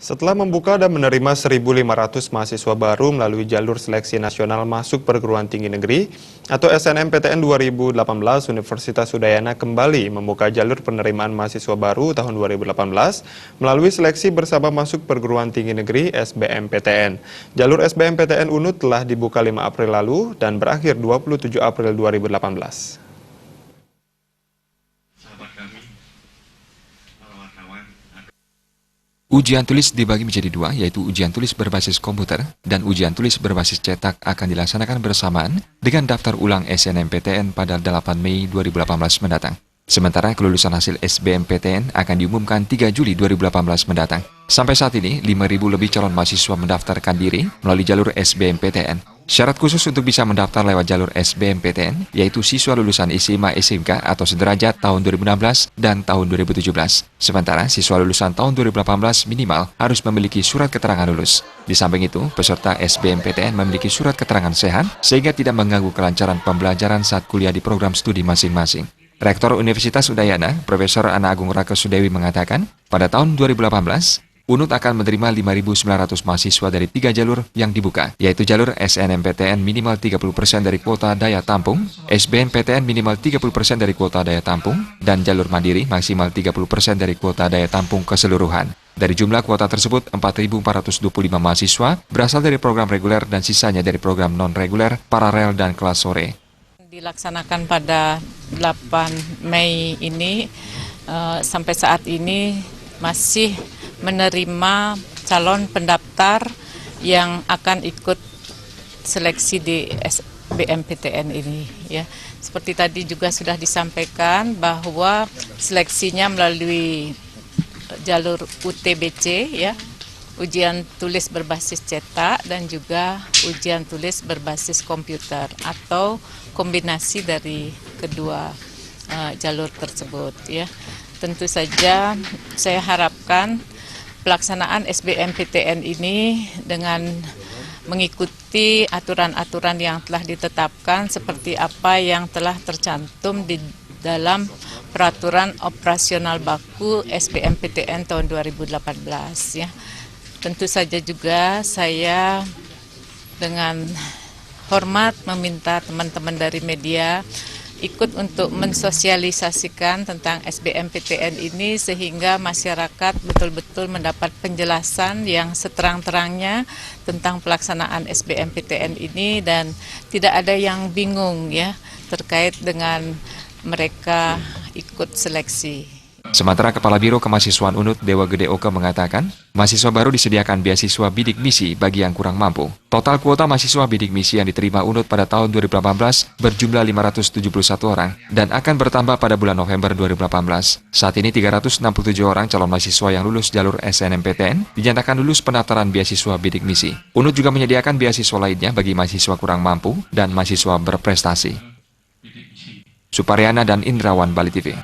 Setelah membuka dan menerima 1.500 mahasiswa baru melalui jalur seleksi nasional masuk perguruan tinggi negeri atau SNMPTN 2018, Universitas Udayana kembali membuka jalur penerimaan mahasiswa baru tahun 2018 melalui seleksi bersama masuk perguruan tinggi negeri SBMPTN. Jalur SBMPTN UNUT telah dibuka 5 April lalu dan berakhir 27 April 2018. Ujian tulis dibagi menjadi dua, yaitu ujian tulis berbasis komputer dan ujian tulis berbasis cetak akan dilaksanakan bersamaan dengan daftar ulang SNMPTN pada 8 Mei 2018 mendatang. Sementara kelulusan hasil SBMPTN akan diumumkan 3 Juli 2018 mendatang. Sampai saat ini, 5.000 lebih calon mahasiswa mendaftarkan diri melalui jalur SBMPTN. Syarat khusus untuk bisa mendaftar lewat jalur SBMPTN yaitu siswa lulusan SMA SMK atau sederajat tahun 2016 dan tahun 2017. Sementara siswa lulusan tahun 2018 minimal harus memiliki surat keterangan lulus. Di samping itu, peserta SBMPTN memiliki surat keterangan sehat sehingga tidak mengganggu kelancaran pembelajaran saat kuliah di program studi masing-masing. Rektor Universitas Udayana, Profesor Ana Agung Rakesudewi mengatakan, pada tahun 2018, UNUT akan menerima 5.900 mahasiswa dari 3 jalur yang dibuka, yaitu jalur SNMPTN minimal 30% dari kuota daya tampung, SBMPTN minimal 30% dari kuota daya tampung, dan jalur mandiri maksimal 30% dari kuota daya tampung keseluruhan. Dari jumlah kuota tersebut, 4.425 mahasiswa berasal dari program reguler dan sisanya dari program non-reguler, paralel, dan kelas sore. Dilaksanakan pada 8 Mei ini, sampai saat ini masih menerima calon pendaftar yang akan ikut seleksi di SBMPTN ini. Ya, seperti tadi juga sudah disampaikan bahwa seleksinya melalui jalur UTBC, ya, ujian tulis berbasis cetak dan juga ujian tulis berbasis komputer atau kombinasi dari kedua jalur tersebut. Ya, tentu saja saya harapkan pelaksanaan SBMPTN ini dengan mengikuti aturan-aturan yang telah ditetapkan seperti apa yang telah tercantum di dalam peraturan operasional baku SBMPTN tahun 2018. Ya. Tentu saja juga saya dengan hormat meminta teman-teman dari media ikut untuk mensosialisasikan tentang SBMPTN ini sehingga masyarakat betul-betul mendapat penjelasan yang seterang-terangnya tentang pelaksanaan SBMPTN ini dan tidak ada yang bingung ya terkait dengan mereka ikut seleksi. Sementara Kepala Biro Kemahasiswaan UNUT Dewa Gede Oke mengatakan, mahasiswa baru disediakan beasiswa bidik misi bagi yang kurang mampu. Total kuota mahasiswa bidik misi yang diterima UNUT pada tahun 2018 berjumlah 571 orang dan akan bertambah pada bulan November 2018. Saat ini 367 orang calon mahasiswa yang lulus jalur SNMPTN dinyatakan lulus pendaftaran beasiswa bidik misi. UNUT juga menyediakan beasiswa lainnya bagi mahasiswa kurang mampu dan mahasiswa berprestasi. Suparyana dan Indrawan, Bali TV.